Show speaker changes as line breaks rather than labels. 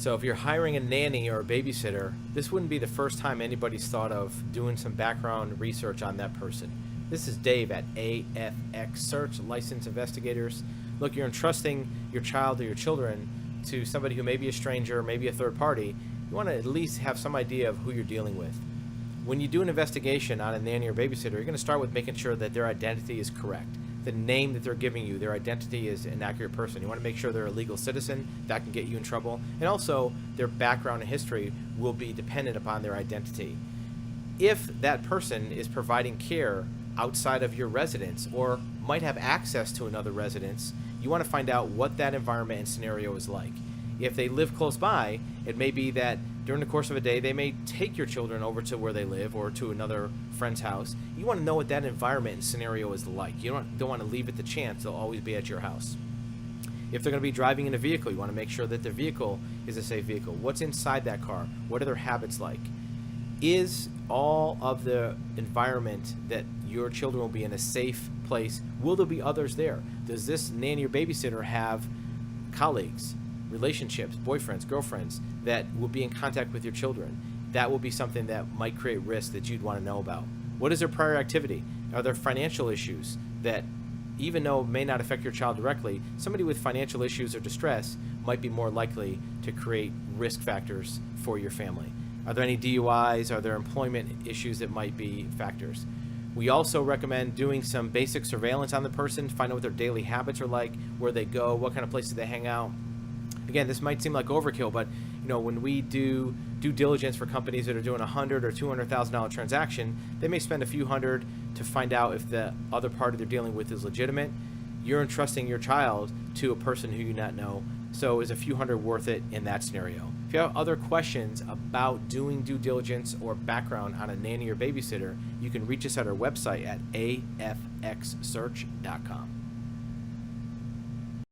So if you're hiring a nanny or a babysitter, this wouldn't be the first time anybody's thought of doing some background research on that person. This is Dave at AFX Search, Licensed Investigators. Look, you're entrusting your child or your children to somebody who may be a stranger, maybe a third party. You want to at least have some idea of who you're dealing with. When you do an investigation on a nanny or babysitter, you're going to start with making sure that their identity is correct. The name that they're giving you, their identity is an accurate person. You want to make sure they're a legal citizen. That can get you in trouble. And also, their background and history will be dependent upon their identity. If that person is providing care outside of your residence or might have access to another residence, you want to find out what that environment and scenario is like. If they live close by, it may be that during the course of a day, they may take your children over to where they live or to another friend's house. You want to know what that environment and scenario is like. You don't want to leave it to chance. They'll always be at your house. If they're going to be driving in a vehicle, you want to make sure that their vehicle is a safe vehicle. What's inside that car? What are their habits like? Is all of the environment that your children will be in a safe place? Will there be others there? Does this nanny or babysitter have colleagues, relationships, boyfriends, girlfriends that will be in contact with your children? That will be something that might create risk that you'd want to know about. What is their prior activity? Are there financial issues that, even though it may not affect your child directly, somebody with financial issues or distress might be more likely to create risk factors for your family? Are there any DUIs? Are there employment issues that might be factors? We also recommend doing some basic surveillance on the person, find out what their daily habits are like, where they go, what kind of places they hang out. Again, this might seem like overkill, but when we do due diligence for companies that are doing $100,000 or $200,000 transaction, they may spend a few hundred to find out if the other party they're dealing with is legitimate. You're entrusting your child to a person who you not know, so is a few hundred worth it in that scenario? If you have other questions about doing due diligence or background on a nanny or babysitter, you can reach us at our website at afxsearch.com.